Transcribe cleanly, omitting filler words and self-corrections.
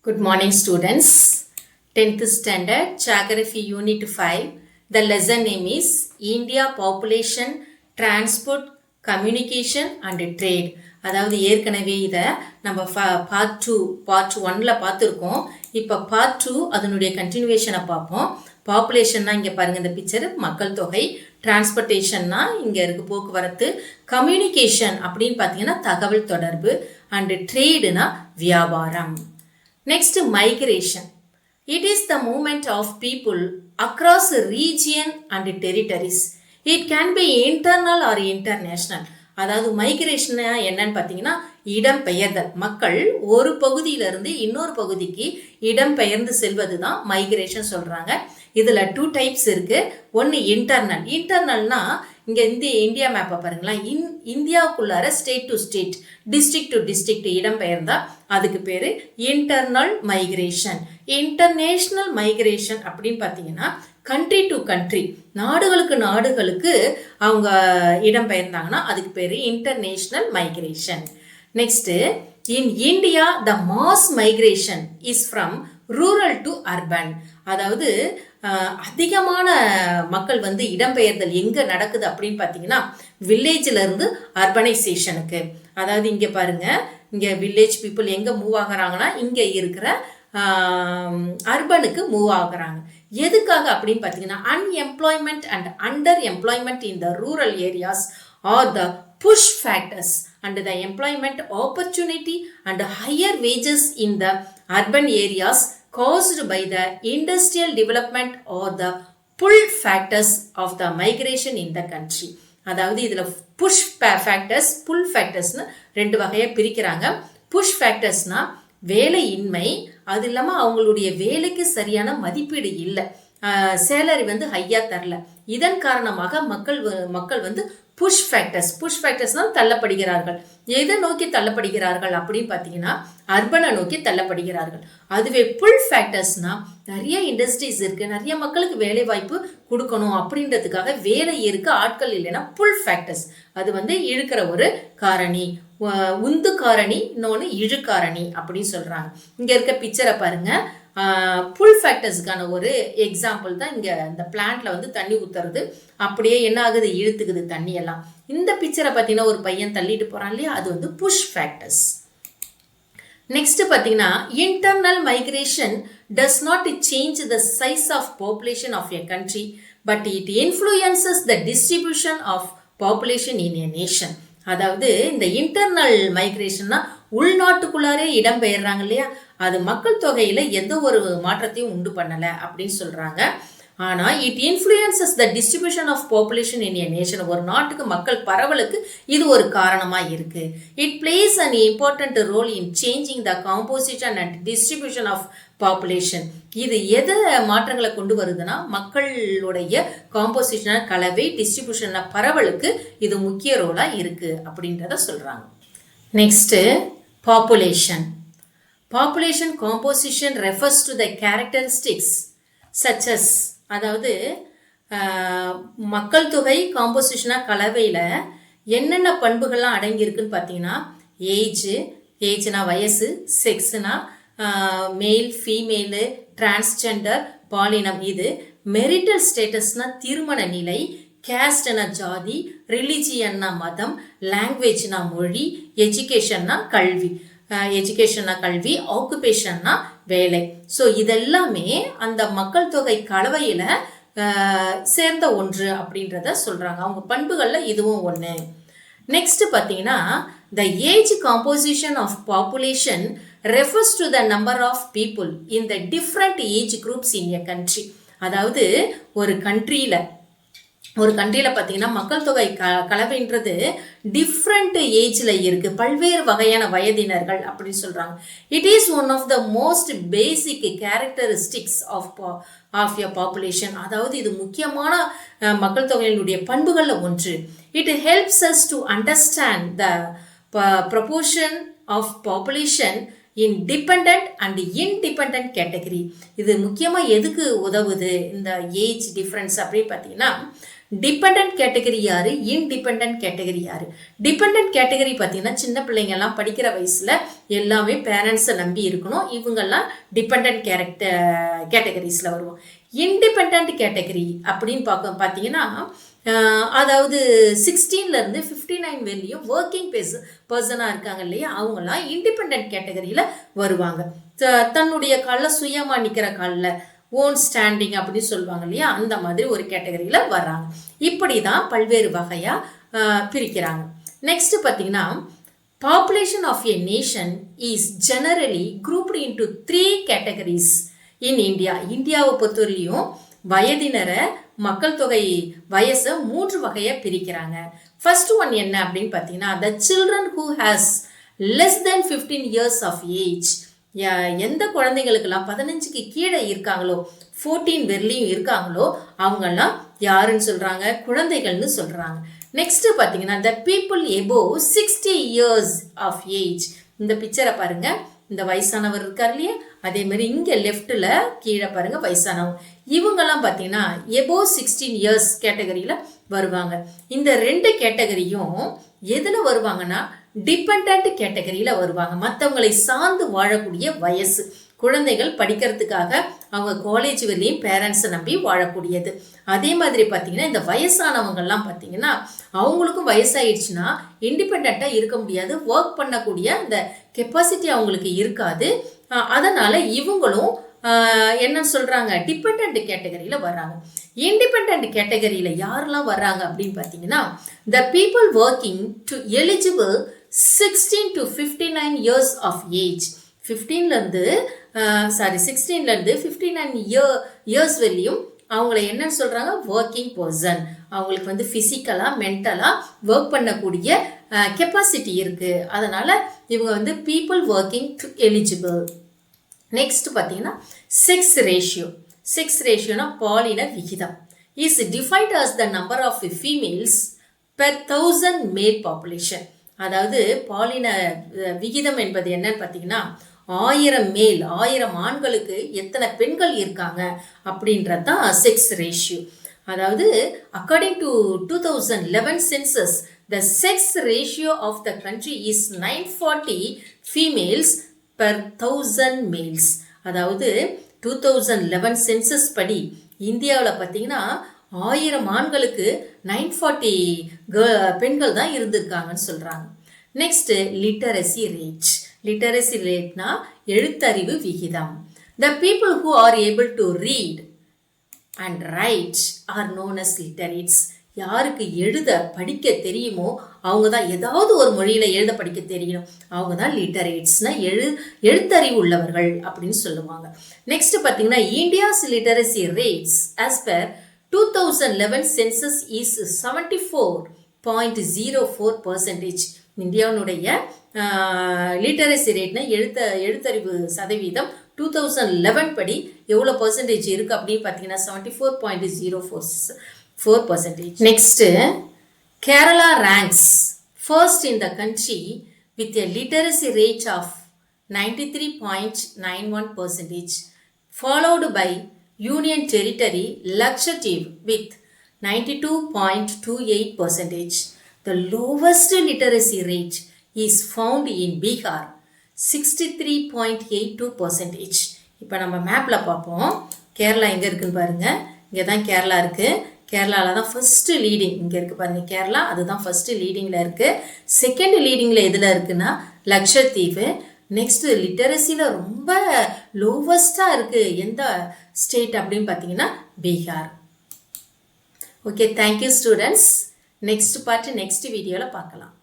Good morning, students. 10th Standard Geography Unit 5. The lesson name is India Population, Transport, Communication and Trade. அதாவது ஏற்கனவே இதை நம்ம part 1ல பார்த்துருக்கோம். இப்போ பார்ட் 2 அதனுடைய கண்டினியூவேஷனை பார்ப்போம். பாப்புலேஷன்னா இங்கே பாருங்கள் இந்த பிக்சர், மக்கள் தொகை. டிரான்ஸ்போர்ட்டேஷன்னா இங்கே இருக்கு போக்குவரத்து. கம்யூனிகேஷன் அப்படின்னு பார்த்தீங்கன்னா தகவல் தொடர்பு. அண்டு ட்ரேடுனா வியாபாரம். Next, migration. It is the movement of people across a region and territories. It can be internal or international. அதாவது மைக்ரேஷன் என்னன்னு பார்த்தீங்கன்னா இடம்பெயர்தல். மக்கள் ஒரு பகுதியிலிருந்து இன்னொரு பகுதிக்கு இடம்பெயர்ந்து செல்வது தான் மைக்ரேஷன் சொல்கிறாங்க. இதில் 2 டைப்ஸ் இருக்குது. ஒன்று இன்டர்னல். இன்டர்னல்னா இங்கே இந்தியா மேப்பை பாருங்களேன். இந்தியாவுக்குள்ளார state to state, district to district இடம்பெயர்ந்தா அதுக்கு பேர் இன்டர்னல் மைக்ரேஷன். இன்டர்நேஷ்னல் மைக்ரேஷன் அப்படின்னு பார்த்தீங்கன்னா கண்ட்ரி டு கண்ட்ரி, நாடுகளுக்கு அவங்க இடம்பெயர்ந்தாங்கன்னா அதுக்கு பேர் international migration. Next, in India the mass migration is from rural to urban. அதாவது அதிகமான மக்கள் இடம்பெயர்தல் எங்கே நடக்குது அப்படின்னு பார்த்தீங்கன்னா வில்லேஜில் இருந்து அர்பனைசேஷனுக்கு. அதாவது இங்கே பாருங்க, இங்கே வில்லேஜ் பீப்புள் எங்கே மூவ் ஆகுறாங்கன்னா இங்கே இருக்கிற அர்பனுக்கு மூவ் ஆகுறாங்க. எதுக்காக அப்படின்னு பார்த்தீங்கன்னா unemployment and under employment in the rural areas R the push factors and the employment opportunity and higher wages in the urban areas caused by the industrial development or the pull factors of the migration in the country. அதாவது இதில் push factors, புல் ஃபேக்டர்ஸ்னு 2 வகையாக பிரிக்கிறாங்க. Push ஃபேக்டர்ஸ்னா வேலையின்மை, அது இல்லாமல் அவங்களுடைய வேலைக்கு சரியான மதிப்பீடு இல்லை, சேலரி ஹையாக தரல. இதன் காரணமாக மக்கள் புஷ் ஃபேக்டர்ஸ்னால் தள்ளப்படுகிறார்கள். எதை நோக்கி தள்ளப்படுகிறார்கள் அப்படின்னு பார்த்தீங்கன்னா அர்பனை நோக்கி தள்ளப்படுகிறார்கள். அதுவே புல் ஃபேக்டர்ஸ்னா நிறைய இண்டஸ்ட்ரீஸ் இருக்கு, நிறைய மக்களுக்கு வேலை வாய்ப்பு கொடுக்கணும் அப்படின்றதுக்காக வேலை இருக்க ஆட்கள் இல்லைன்னா புல் ஃபேக்டர்ஸ். அது இழுக்கிற ஒரு காரணி, உந்து காரணி, இன்னொன்று இழுக்காரணி அப்படின்னு சொல்றாங்க. இங்க இருக்க பிக்சரை பாருங்க. புல் ஃபேக்டர்ஸ்க்கான ஒரு எக்ஸாம்பிள் தான் இங்கே இந்த பிளான்ட்ல தண்ணி ஊத்துறது. அப்படியே என்ன ஆகுது, இழுத்துக்குது தண்ணி எல்லாம். இந்த பிக்சரை பார்த்தீங்கன்னா ஒரு பையன் தள்ளிட்டு போறான் இல்லையா, அது புஷ் ஃபேக்டர்ஸ். நெக்ஸ்ட் பார்த்தீங்கன்னா internal migration does not change the size of population of a country but it influences the distribution of population in a nation. அதாவது இந்த இன்டர்னல் மைக்ரேஷன்னா உள்நாட்டுக்குள்ளாரே இடம்பெயர்றாங்க இல்லையா, அது மக்கள் தொகையில எந்த ஒரு மாற்றத்தையும் உண்டு பண்ணல அப்படின்னு சொல்றாங்க. ஆனா it influences the distribution of population in a nation. ஒரு நாட்டுக்கு மக்கள் பரவலுக்கு இது ஒரு காரணமா இருக்கு. It plays an important role in changing the composition and distribution of population. இது எதை மாற்றங்களை கொண்டு வருதுன்னா மக்களுடைய காம்போசிஷன், கலவை, டிஸ்ட்ரிபியூஷன், பரவலுக்கு இது முக்கிய ரோலா இருக்கு அப்படின்றத சொல்றாங்க. Next, population. Population composition refers to the characteristics such as, அதாவது மக்கள் தொகை காம்போசிஷனாக கலவையில் என்னென்ன பண்புகள்லாம் அடங்கியிருக்குன்னு பார்த்தீங்கன்னா ஏஜ்னா வயசு, செக்ஸ்னா மேல் ஃபீமேலு, டிரான்ஸ்ஜெண்டர், பாலினம். இது மெரிட்டல் ஸ்டேட்டஸ்னா திருமண நிலை, கேஸ்ட்னா ஜாதி, ரிலிஜியன்னா மதம், லாங்குவேஜ்னா மொழி, எஜுகேஷன்னா கல்வி. எஜுகேஷன்னா கல்வி, ஆக்குபேஷன்னா வேலை. ஸோ இதெல்லாமே அந்த மக்கள் தொகை கலவையில் சேர்ந்த ஒன்று அப்படின்றத சொல்கிறாங்க. அவங்க பண்புகளில் இதுவும் ஒன்று. நெக்ஸ்ட் பார்த்தீங்கன்னா the age composition of population refers to the number of people in the different age groups in a country. அதாவது ஒரு கண்ட்ரியில் பார்த்தீங்கன்னா மக்கள் தொகை கலவைன்றது டிஃப்ரெண்ட் ஏஜ்ல இருக்கு, பல்வேறு வகையான வயதினர்கள் அப்படின்னு சொல்றாங்க. It is one of the most basic characteristics of a population. அதாவது இது முக்கியமான மக்கள் தொகையினுடைய பண்புகள்ல ஒன்று. It helps us to understand the proportion of population in dependent and independent category. இது முக்கியமாக எதுக்கு உதவுது இந்த ஏஜ் டிஃப்ரென்ஸ் அப்படின்னு பார்த்தீங்கன்னா டிபெண்டன்ட் கேட்டகரி யாரு, இன்டிபெண்டன்ட் கேட்டகரி யாரு? டிபெண்டன்ட் கேட்டகரி பார்த்தீங்கன்னா சின்ன பிள்ளைங்க எல்லாம் படிக்கிற வயசுல எல்லாமே பேரண்ட்ஸை நம்பி இருக்கணும். இவங்கெல்லாம் டிபெண்டன்ட் கேட்டகரிஸ்ல வருவோம். இன்டிபெண்டன்ட் கேட்டகரி அப்படின்னு பார்த்தீங்கன்னா அதாவது 16லேருந்து 59 வரையும் ஒர்க்கிங் பர்சனாக இருக்காங்க இல்லையா, அவங்கெல்லாம் இண்டிபெண்ட் கேட்டகரியில் வருவாங்க. தன்னுடைய காலில் சுயமாக நிற்கிற காலில் ஓன் ஸ்டாண்டிங் அப்படின்னு சொல்லுவாங்க இல்லையா, அந்த மாதிரி ஒரு கேட்டகரியில் வர்றாங்க. இப்படி தான் பல்வேறு வகையாக பிரிக்கிறாங்க. நெக்ஸ்ட் பார்த்தீங்கன்னா population of a nation is generally grouped into 3 categories in India. இந்தியாவை பொறுத்தவரையிலையும் வயதினரை மக்கள் தொகை வயசை 3 வகையை பிரிக்கிறாங்க. ஃபர்ஸ்ட் ஒன் என்ன அப்படின்னு பார்த்தீங்கன்னா the children who has less than 15 years of age. எந்த குழந்தைங்களுக்கெல்லாம் 15க்கு கீழே இருக்காங்களோ 14 வரலையும் இருக்காங்களோ அவங்கெல்லாம் யாருன்னு சொல்றாங்க, குழந்தைகள்னு சொல்றாங்க. நெக்ஸ்ட் பார்த்தீங்கன்னா the people above 60 years of age. இந்த பிக்சரை பாருங்க, இந்த வயசானவர் இருக்கார் இல்லையா, அதே மாதிரி இங்கே லெஃப்டில் கீழே பாருங்க வயசானவங்க. இவங்கெல்லாம் பார்த்தீங்கன்னா எபோவ் 16 இயர்ஸ் கேட்டகரியில் வருவாங்க. இந்த 2 கேட்டகரியும் எதில் வருவாங்கன்னா டிபெண்டன்ட் கேட்டகரியில் வருவாங்க. மற்றவங்களை சார்ந்து வாழக்கூடிய வயசு, குழந்தைகள் படிக்கிறதுக்காக அவங்க காலேஜ் வரலையும் பேரண்ட்ஸை நம்பி வாழக்கூடியது. அதே மாதிரி பார்த்தீங்கன்னா இந்த வயசானவங்கெல்லாம் பார்த்தீங்கன்னா அவங்களுக்கும் வயசாயிடுச்சுன்னா இண்டிபெண்ட்டாக இருக்க முடியாது, ஒர்க் பண்ணக்கூடிய அந்த கெப்பாசிட்டி அவங்களுக்கு இருக்காது. அதனால இவங்களும் என்னன்னு சொல்றாங்க, டிபெண்டன்ட் கேட்டகரியில் வர்றாங்க. இண்டிபெண்டன்ட் கேட்டகரியில் யாரெல்லாம் வர்றாங்க அப்படின்னு பார்த்தீங்கன்னா the people working to eligible 16 to 59 years of age. 16லேருந்து 59 years வரையும் அவங்கள என்னன்னு சொல்றாங்க, ஒர்க்கிங் பர்சன். அவங்களுக்கு வந்து ஃபிசிக்கலாக மென்டலாக ஒர்க் பண்ணக்கூடிய கெப்பாசிட்டி இருக்கு. அதனால இவங்க வந்து people working to eligible. Next பார்த்தீங்கன்னா செக்ஸ் ரேஷியோ. செக்ஸ் ரேஷியோனா பாலின விகிதம். Is defined as the number of females per 1000 male population. அதாவது பாலின விகிதம் என்பது என்னன்னு பார்த்தீங்கன்னா 1000 மேல் 1000 ஆண்களுக்கு எத்தனை பெண்கள் இருக்காங்க அப்படின்றது தான் செக்ஸ் ரேஷியோ. அதாவது according to 2011 census the sex ratio of the country is 940 females per 1000 males. அதாவது 2011 சென்சஸ் படி இந்தியாவில் பார்த்தீங்கன்னா 1000 ஆண்களுக்கு 940 பெண்கள் தான் இருந்திருக்காங்கன்னு சொல்றாங்க. Next literacy rate. லிட்டரசி ரேட்னா எழுத்தறிவு விகிதம். The people who are able to read and write are known as literates. யாருக்கு எழுத படிக்க தெரியுமோ அவங்க தான், ஏதாவது ஒரு மொழியில எழுத படிக்க தெரியணும், அவங்க தான் லிட்டரேட்ஸ்னா எழுத்தறிவு உள்ளவர்கள் அப்படின்னு சொல்லுவாங்க. நெக்ஸ்ட் பார்த்தீங்கன்னா India's literacy rates as per 2011 census is 74.04%. இந்தியாவுடைய லிட்டரசி ரேட்னா எழுத்தறிவு சதவீதம் 2011 படி எவ்வளோ பர்சன்டேஜ் இருக்கு அப்படின்னு பார்த்தீங்கன்னா 74.04%. Next Kerala ranks first in the country with a literacy rate of 93.91%, followed by Union Territory Lakshadweep with 92.28%. The lowest literacy rate is found in Bihar 63.82%. இப்போ நம்ம மேப்பில் பார்ப்போம், கேரளா எங்கே இருக்குன்னு பாருங்க. இங்கே தான் கேரளா இருக்குது. கேரளாவில் தான் ஃபர்ஸ்ட் லீடிங் இங்கே இருக்குது பாருங்கள், கேரளா அதுதான் ஃபர்ஸ்ட் லீடிங்கில் இருக்குது. செகண்ட் லீடிங்கில் எதில் இருக்குன்னா லக்ஷத்தீவு. நெக்ஸ்ட் லிட்டரசியில் ரொம்ப லோவஸ்டாக இருக்குது எந்த ஸ்டேட் அப்படின்னு பார்த்தீங்கன்னா Bihar. Okay, thank you students. Next part next வீடியோவில் பார்க்கலாம்.